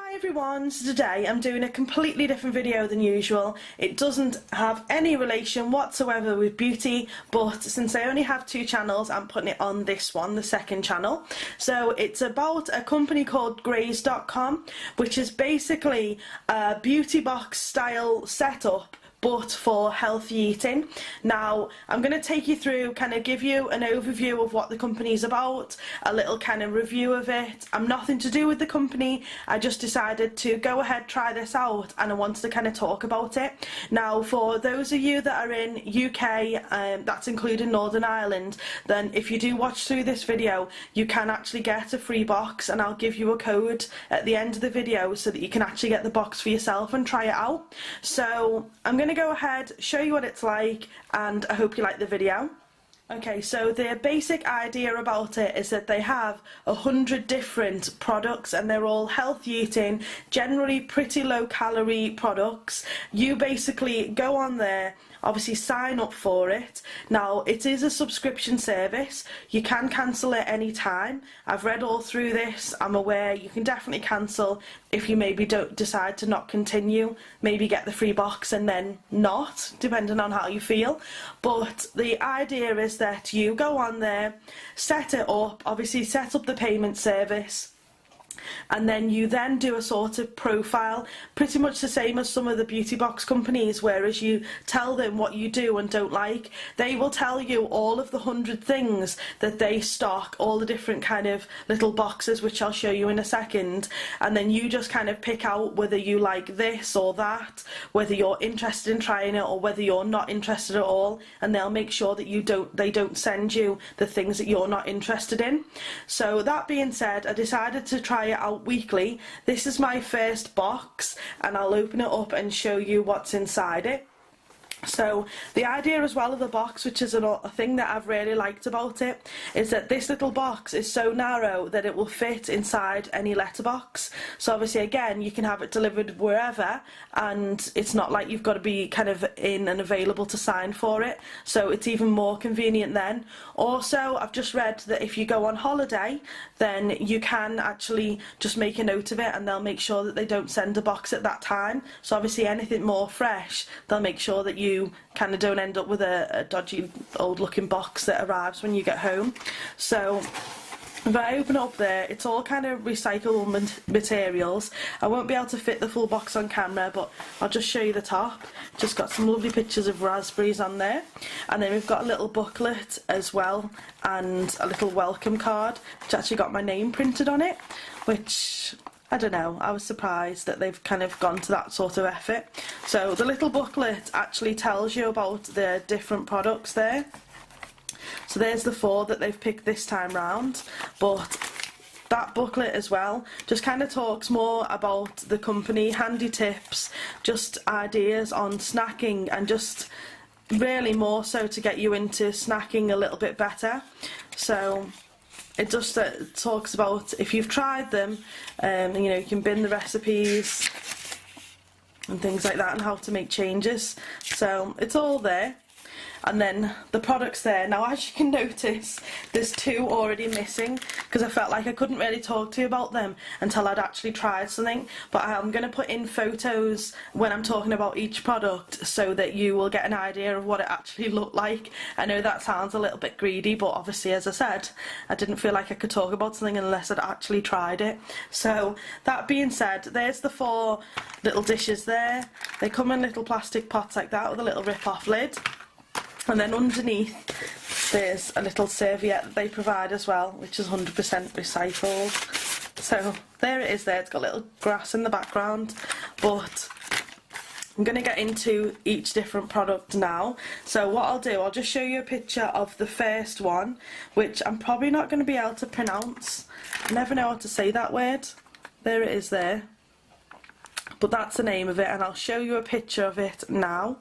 Hi everyone, so today I'm doing a completely different video than usual. It doesn't have any relation whatsoever with beauty, but since I only have two channels, I'm putting it on this one, the second channel. So it's about a company called Graze.com, which is basically a beauty box style setup but for healthy eating. Now I'm going to take you through, kind of give you an overview of what the company is about, a little kind of review of it. I'm nothing to do with the company, I just decided to go ahead, try this out, and I wanted to kind of talk about it. Now for those of you that are in UK, that's including Northern Ireland, then if you do watch through this video you can actually get a free box, and I'll give you a code at the end of the video so that you can actually get the box for yourself and try it out. So I'm going to go ahead, show you what it's like, and I hope you like the video. Okay, so the basic idea about it is that they have 100 different products and they're all healthy eating, generally pretty low calorie products. You basically go on there, obviously sign up for it. Now it is a subscription service, you can cancel at any time. I've read all through this, I'm aware you can definitely cancel if you maybe don't decide to not continue, maybe get the free box and then not, depending on how you feel. But the idea is that you go on there, set it up, obviously set up the payment service, and then you then do a sort of profile, pretty much the same as some of the beauty box companies, whereas you tell them what you do and don't like. They will tell you all of the 100 things that they stock, all the different kind of little boxes, which I'll show you in a second, and then you just kind of pick out whether you like this or that, whether you're interested in trying it or whether you're not interested at all, and they'll make sure that they don't send you the things that you're not interested in. So that being said, I decided to try it out weekly. This is my first box and I'll open it up and show you what's inside it. So the idea as well of the box, which is a thing that I've really liked about it, is that this little box is so narrow that it will fit inside any letterbox. So obviously again you can have it delivered wherever, and it's not like you've got to be kind of in and available to sign for it, so it's even more convenient then. Also, I've just read that if you go on holiday then you can actually just make a note of it and they'll make sure that they don't send a box at that time. So obviously anything more fresh, they'll make sure that you kind of don't end up with a dodgy old looking box that arrives when you get home. So if I open it up there, it's all kind of recyclable materials. I won't be able to fit the full box on camera, but I'll just show you the top. Just got some lovely pictures of raspberries on there, and then we've got a little booklet as well and a little welcome card which actually got my name printed on it, which I don't know, I was surprised that they've kind of gone to that sort of effort. So the little booklet actually tells you about the different products there. So there's the 4 that they've picked this time round, but that booklet as well just kind of talks more about the company, handy tips, just ideas on snacking, and just really more so to get you into snacking a little bit better. So it just talks about if you've tried them, you know, you can bin the recipes and things like that and how to make changes. So it's all there. And then the products there. Now as you can notice, there's 2 already missing because I felt like I couldn't really talk to you about them until I'd actually tried something. But I'm going to put in photos when I'm talking about each product so that you will get an idea of what it actually looked like. I know that sounds a little bit greedy, but obviously, as I said, I didn't feel like I could talk about something unless I'd actually tried it. So that being said, there's the 4 little dishes there. They come in little plastic pots like that with a little rip-off lid. And then underneath there's a little serviette that they provide as well, which is 100% recycled. So there it is there, it's got little grass in the background. But I'm going to get into each different product now. So what I'll do, I'll just show you a picture of the first one, which I'm probably not going to be able to pronounce. I never know how to say that word. There it is there. But that's the name of it, and I'll show you a picture of it now.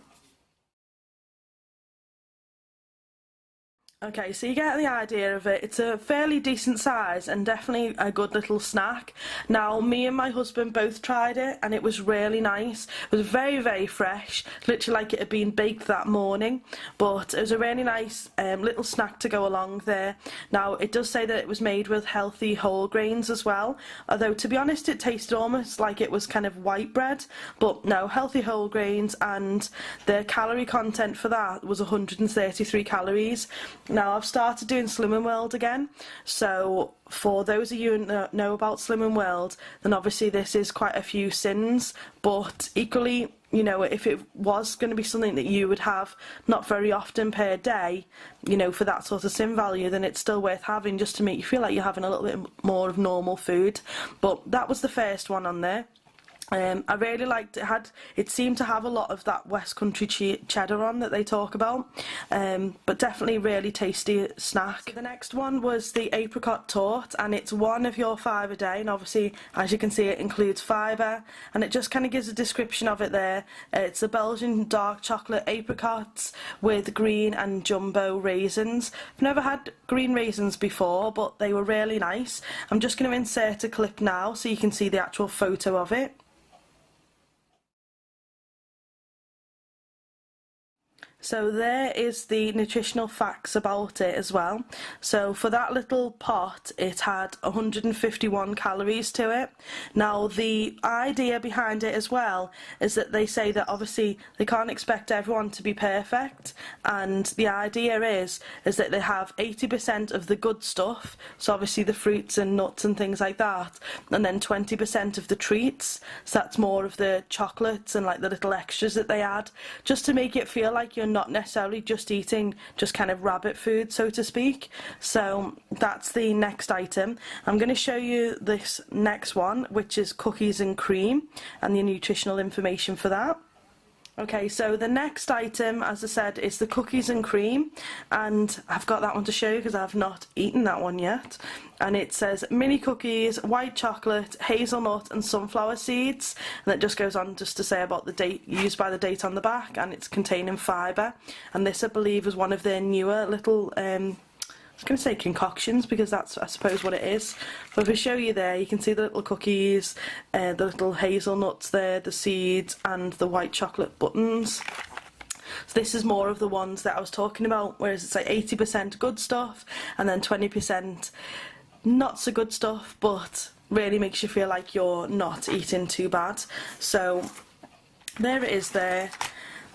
Okay, so you get the idea of it. It's a fairly decent size and definitely a good little snack. Now, me and my husband both tried it and it was really nice. It was very, very fresh, literally like it had been baked that morning. But it was a really nice little snack to go along there. Now, it does say that it was made with healthy whole grains as well. Although, to be honest, it tasted almost like it was kind of white bread. But no, healthy whole grains, and the calorie content for that was 133 calories. Now, I've started doing Slimming World again, so for those of you who know about Slimming World, then obviously this is quite a few sins, but equally, you know, if it was going to be something that you would have not very often per day, you know, for that sort of sin value, then it's still worth having just to make you feel like you're having a little bit more of normal food. But that was the first one on there. I really liked it. It seemed to have a lot of that West Country cheddar on that they talk about, but definitely really tasty snack. So the next one was the apricot torte, and it's one of your 5 a day, and obviously, as you can see, it includes fibre, and it just kind of gives a description of it there. It's a Belgian dark chocolate apricots with green and jumbo raisins. I've never had green raisins before, but they were really nice. I'm just going to insert a clip now so you can see the actual photo of it. So there is the nutritional facts about it as well. So for that little pot, it had 151 calories to it. Now, the idea behind it as well is that they say that obviously they can't expect everyone to be perfect, and the idea is that they have 80% of the good stuff, so obviously the fruits and nuts and things like that, and then 20% of the treats, so that's more of the chocolates and like the little extras that they add, just to make it feel like you're not necessarily just eating just kind of rabbit food, so to speak. So that's the next item. I'm going to show you this next one, which is cookies and cream, and the nutritional information for that. Okay, so the next item, as I said, is the cookies and cream, and I've got that one to show you because I've not eaten that one yet. And it says mini cookies, white chocolate, hazelnut and sunflower seeds, and it just goes on just to say about the date, used by the date on the back, and it's containing fibre. And this, I believe, is one of their newer little I was going to say concoctions because that's, I suppose, what it is. But if I show you there, you can see the little cookies, the little hazelnuts there, the seeds, and the white chocolate buttons. So this is more of the ones that I was talking about, whereas it's like 80% good stuff and then 20% not so good stuff, but really makes you feel like you're not eating too bad. So there it is there.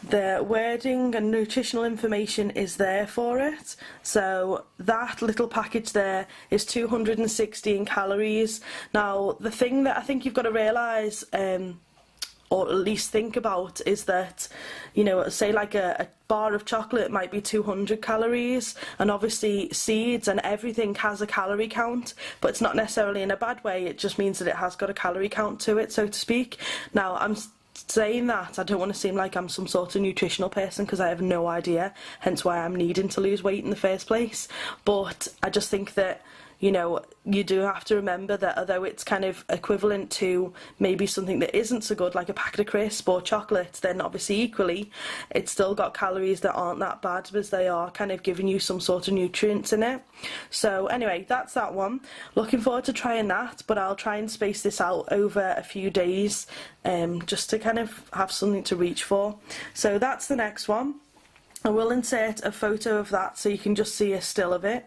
The wording and nutritional information is there for it. So that little package there is 216 calories. Now, the thing that I think you've got to realise, or at least think about, is that, you know, say like a bar of chocolate might be 200 calories, and obviously seeds and everything has a calorie count, but it's not necessarily in a bad way. It just means that it has got a calorie count to it, so to speak. Now, I'm saying that, I don't want to seem like I'm some sort of nutritional person, because I have no idea, hence why I'm needing to lose weight in the first place. But I just think that, you know, you do have to remember that although it's kind of equivalent to maybe something that isn't so good, like a packet of crisps or chocolate, then obviously equally it's still got calories that aren't that bad, because they are kind of giving you some sort of nutrients in it. So anyway, that's that one. Looking forward to trying that, but I'll try and space this out over a few days, just to kind of have something to reach for. So that's the next one. I will insert a photo of that so you can just see a still of it.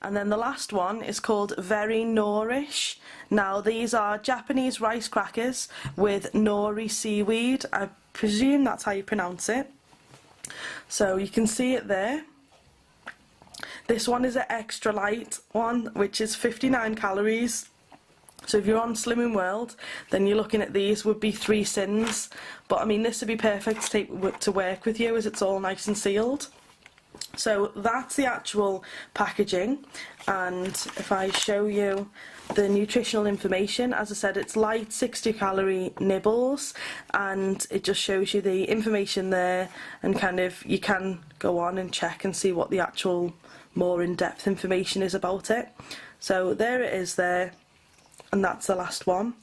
And then the last one is called Very Nourish. Now, these are Japanese rice crackers with nori seaweed. I presume that's how you pronounce it. So you can see it there. This one is an extra light one, which is 59 calories. So if you're on Slimming World, then you're looking at these would be 3 sins. But I mean, this would be perfect to take to work with you, as it's all nice and sealed. So that's the actual packaging, and if I show you the nutritional information, as I said, it's light 60 calorie nibbles, and it just shows you the information there, and kind of you can go on and check and see what the actual more in-depth information is about it. So there it is there, and that's the last one.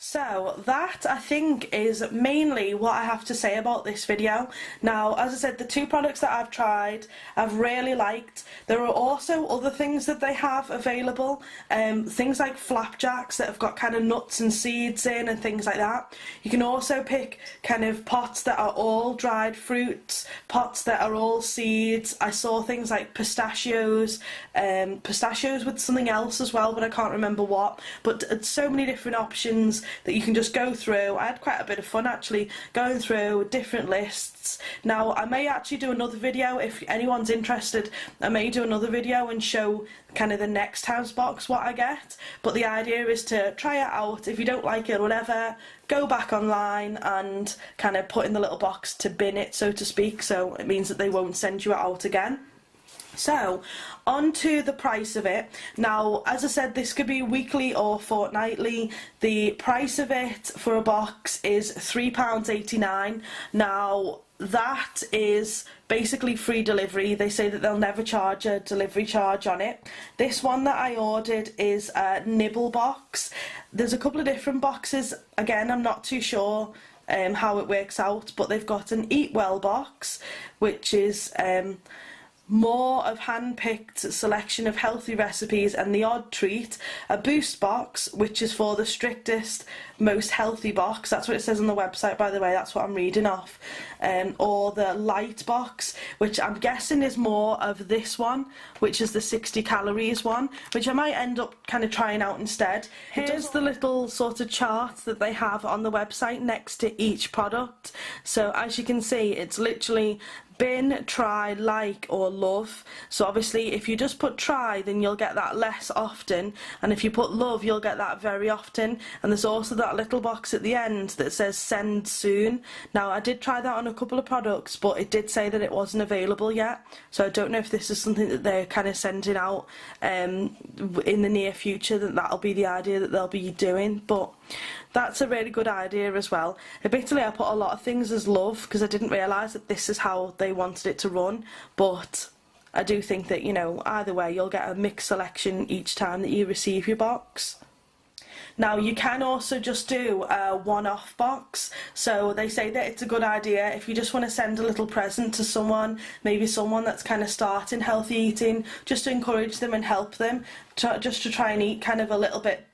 So that, I think, is mainly what I have to say about this video. Now, as I said, the two products that I've tried, I've really liked. There are also other things that they have available, things like flapjacks that have got kind of nuts and seeds in and things like that. You can also pick kind of pots that are all dried fruits, pots that are all seeds. I saw things like pistachios with something else as well, but I can't remember what. But so many different options that you can just go through. I had quite a bit of fun actually going through different lists. Now I may actually do another video if anyone's interested. I may do another video and show kind of the next time's box what I get, but the idea is to try it out. If you don't like it or whatever, go back online and kind of put in the little box to bin it, so to speak, so it means that they won't send you it out again. So, on to the price of it. Now, as I said, this could be weekly or fortnightly. The price of it for a box is £3.89. Now, that is basically free delivery. They say that they'll never charge a delivery charge on it. This one that I ordered is a nibble box. There's a couple of different boxes. Again, I'm not too sure how it works out, but they've got an Eat Well box, which is more of hand-picked selection of healthy recipes and the odd treat, a boost box, which is for the strictest, most healthy box. That's what it says on the website, by the way, that's what I'm reading off. Or the light box, which I'm guessing is more of this one, which is the 60 calories one, which I might end up kind of trying out instead. Here's the little sort of chart that they have on the website next to each product. So as you can see, it's literally bin, try, like or love. So obviously if you just put try, then you'll get that less often, and if you put love, you'll get that very often. And there's also that little box at the end that says send soon. Now I did try that on a couple of products, but it did say that it wasn't available yet, so I don't know if this is something that they're kind of sending out in the near future, that'll be the idea that they'll be doing. But that's a really good idea as well. Admittedly, I put a lot of things as love because I didn't realise that this is how they wanted it to run, but I do think that, you know, either way you'll get a mixed selection each time that you receive your box. Now you can also just do a one-off box, so they say that it's a good idea if you just want to send a little present to someone, maybe someone that's kind of starting healthy eating, just to encourage them and help them, just to try and eat kind of a little bit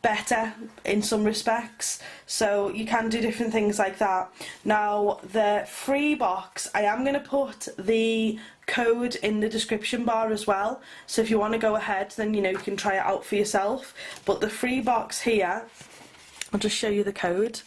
better in some respects. So you can do different things like that. Now the free box, I am going to put the code in the description bar as well, so if you want to go ahead, then you know you can try it out for yourself. But the free box here, I'll just show you the code.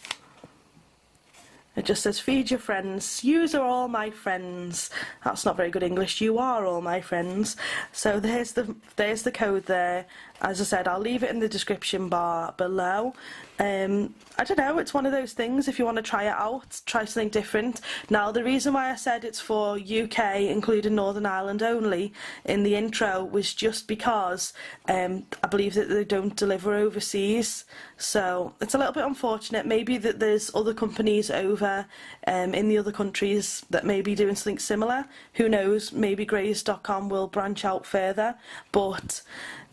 It just says feed your friends, yous are all my friends. That's not very good English, you are all my friends. So there's the code there. As I said, I'll leave it in the description bar below. I don't know, it's one of those things, if you want to try it out, try something different. Now the reason why I said it's for UK, including Northern Ireland only, in the intro was just because I believe that they don't deliver overseas. So it's a little bit unfortunate. Maybe that there's other companies over in the other countries that may be doing something similar. Who knows, maybe Graze.com will branch out further. But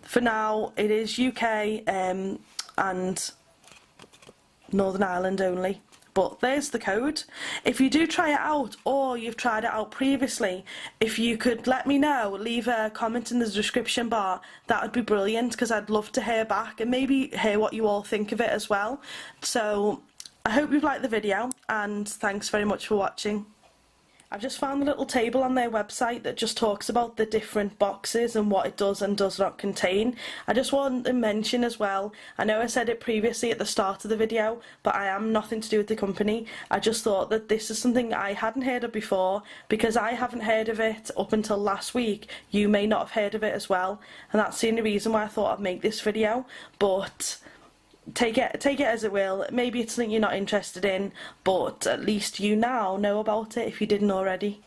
for now, it is UK and Northern Ireland only. But there's the code. If you do try it out, or you've tried it out previously, if you could let me know, leave a comment in the description bar, that would be brilliant, because I'd love to hear back and maybe hear what you all think of it as well. So I hope you've liked the video, and thanks very much for watching. I've just found a little table on their website that just talks about the different boxes and what it does and does not contain. I just want to mention as well, I know I said it previously at the start of the video, but I am nothing to do with the company. I just thought that this is something I hadn't heard of before, because I haven't heard of it up until last week. You may not have heard of it as well, and that's the only reason why I thought I'd make this video. But take it as it will. Maybe it's something you're not interested in, but at least you now know about it if you didn't already.